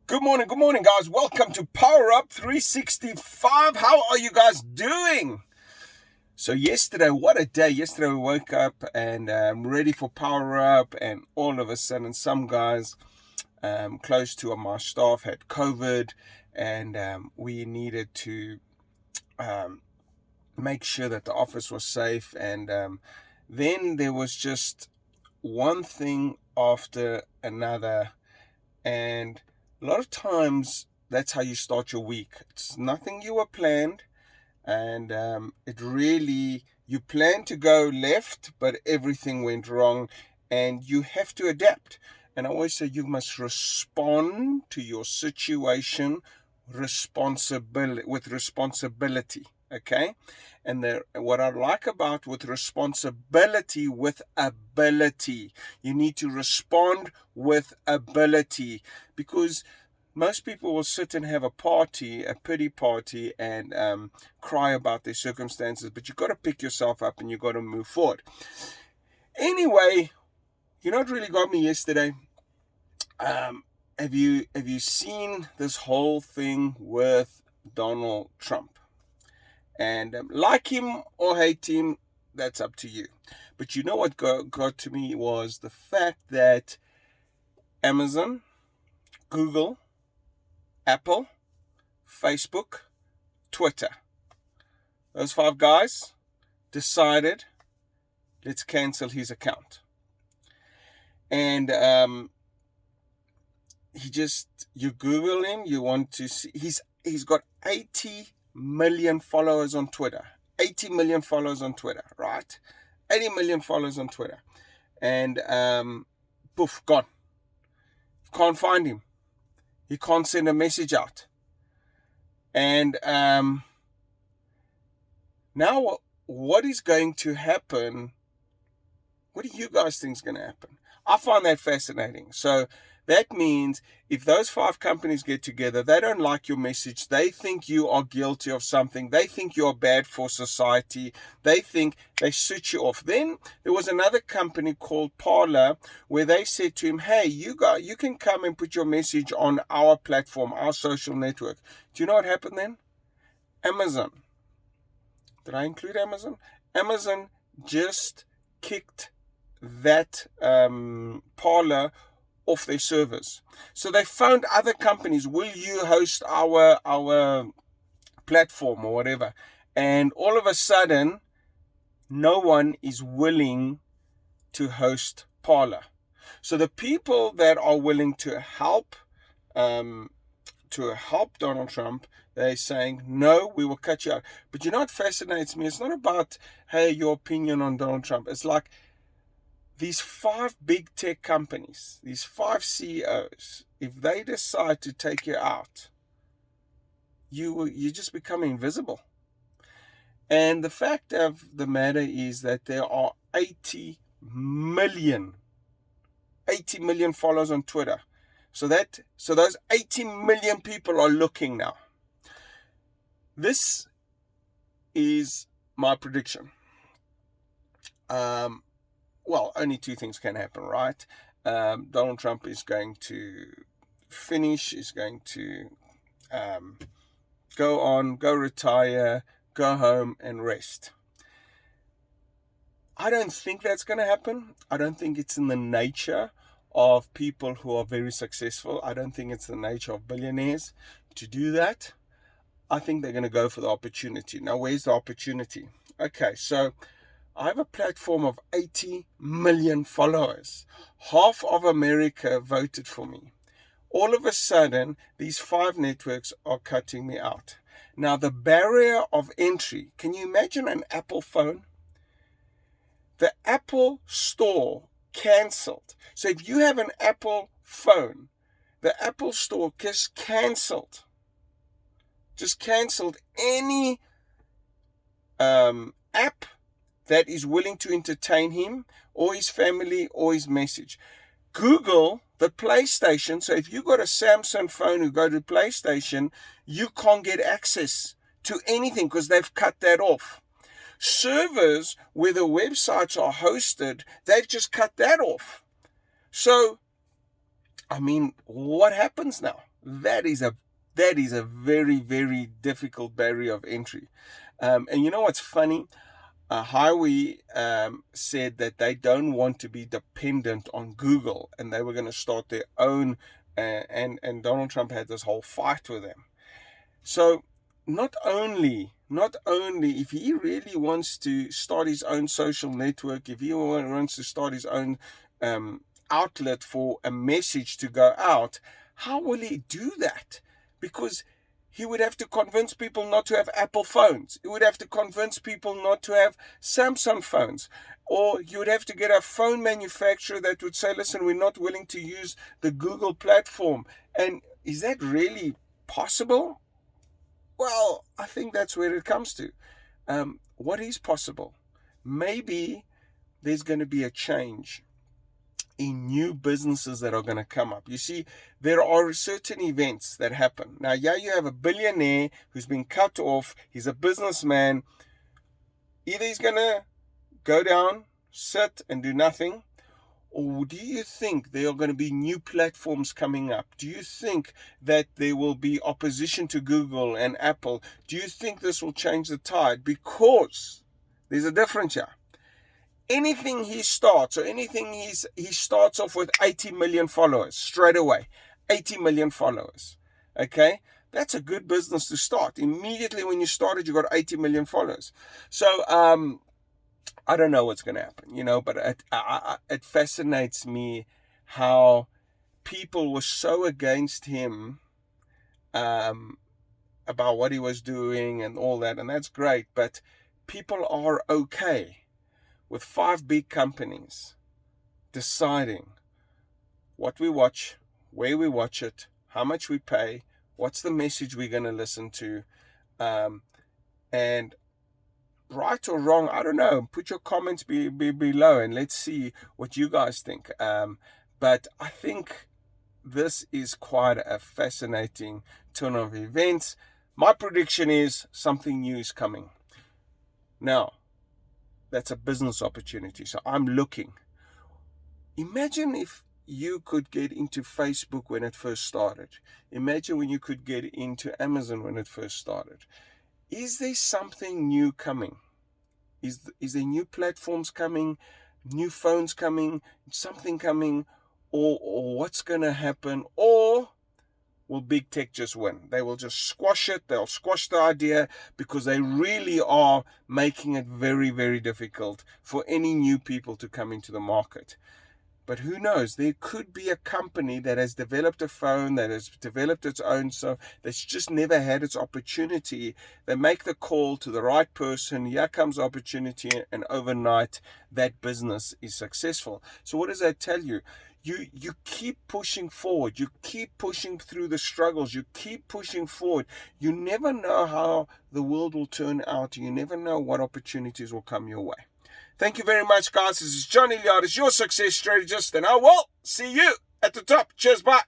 Good morning, guys. Welcome to Power Up 365. How are you guys doing? So yesterday, what a day. Yesterday we woke up and ready for Power Up, and all of a sudden some guys close to my staff had COVID, and we needed to make sure that the office was safe. And then there was just one thing after another, and a lot of times that's how you start your week. It's nothing you were planned, and it really, you plan to go left, but everything went wrong, and you have to adapt. And I always say you must respond to your situation with responsibility. Okay, and what I like about with responsibility with ability, you need to respond with ability, because most people will sit and have a pity party, and cry about their circumstances, but you've got to pick yourself up and you've got to move forward. Anyway, you know what really got me yesterday? Have you seen this whole thing with Donald Trump? And like him or hate him, that's up to you. But you know what got to me was the fact that Amazon, Google, Apple, Facebook, Twitter, those five guys decided, let's cancel his account. And you Google him, you want to see, he's got 80 million followers on Twitter. 80 million followers on Twitter, right? 80 million followers on Twitter. And poof, gone. You can't find him. He can't send a message out. And now what is going to happen? What do you guys think is going to happen? I find that fascinating. So that means if those five companies get together, they don't like your message. They think you are guilty of something. They think you're bad for society. They think they switch you off. Then there was another company called Parler, where they said to him, hey, you can come and put your message on our platform, our social network. Do you know what happened then? Amazon. Did I include Amazon? Amazon just kicked that Parler off their servers. So they found other companies. Will you host our platform or whatever? And all of a sudden, no one is willing to host Parler. So the people that are willing to help Donald Trump, they're saying, no, we will cut you out. But you know what fascinates me? It's not about, hey, your opinion on Donald Trump. It's like, these five big tech companies, these five CEOs, if they decide to take you out, you just become invisible. And the fact of the matter is that there are 80 million followers on Twitter. So those 80 million people are looking now. This is my prediction. Well, only two things can happen, right? Donald Trump is going to finish, is going to go retire, go home and rest. I don't think that's going to happen. I don't think it's in the nature of people who are very successful. I don't think it's the nature of billionaires to do that. I think they're going to go for the opportunity. Now, where's the opportunity? Okay, so I have a platform of 80 million followers. Half of America voted for me. All of a sudden, these five networks are cutting me out. Now, the barrier of entry, can you imagine an Apple phone? The Apple Store canceled. So if you have an Apple phone, the Apple Store just canceled any app that is willing to entertain him or his family or his message. Google, the PlayStation, so if you got a Samsung phone who go to PlayStation, you can't get access to anything because they've cut that off. Servers where the websites are hosted, they've just cut that off. So, I mean, what happens now? That is a very, very difficult barrier of entry. And you know what's funny? Highway said that they don't want to be dependent on Google, and they were going to start their own. And Donald Trump had this whole fight with them. So not only if he really wants to start his own social network, if he wants to start his own outlet for a message to go out, how will he do that? Because he would have to convince people not to have Apple phones. He would have to convince people not to have Samsung phones. Or you would have to get a phone manufacturer that would say, listen, we're not willing to use the Google platform. And is that really possible? Well, I think that's where it comes to. What is possible? Maybe there's going to be a change in new businesses that are going to come up. You see, there are certain events that happen. Now, yeah, you have a billionaire who's been cut off. He's a businessman. Either he's going to go down, sit, and do nothing, or do you think there are going to be new platforms coming up? Do you think that there will be opposition to Google and Apple? Do you think this will change the tide? Because there's a difference here. Anything he starts, or anything he starts off with 80 million followers straight away. 80 million followers. Okay? That's a good business to start. Immediately when you started, you got 80 million followers. So, I don't know what's going to happen, but it fascinates me how people were so against him about what he was doing and all that, and that's great, but people are okay with 5 big companies deciding what we watch, where we watch it, how much we pay, what's the message we're going to listen to, and right or wrong, I don't know. Put your comments below and let's see what you guys think. But I think this is quite a fascinating turn of events. My prediction is something new is coming. Now, that's a business opportunity. So I'm looking. Imagine if you could get into Facebook when it first started. Imagine when you could get into Amazon when it first started. Is there something new coming? Is there new platforms coming, new phones coming, something coming, or what's going to happen? Or will big tech just win? They will just squash it. They'll squash the idea because they really are making it very, very difficult for any new people to come into the market. But who knows? There could be a company that has developed a phone, that has developed its own, so that's just never had its opportunity. They make the call to the right person. Here comes opportunity, and overnight that business is successful. So what does that tell you? You keep pushing forward. You keep pushing through the struggles. You keep pushing forward. You never know how the world will turn out. You never know what opportunities will come your way. Thank you very much, guys. This is John Eliades, your success strategist, and I will see you at the top. Cheers, bye.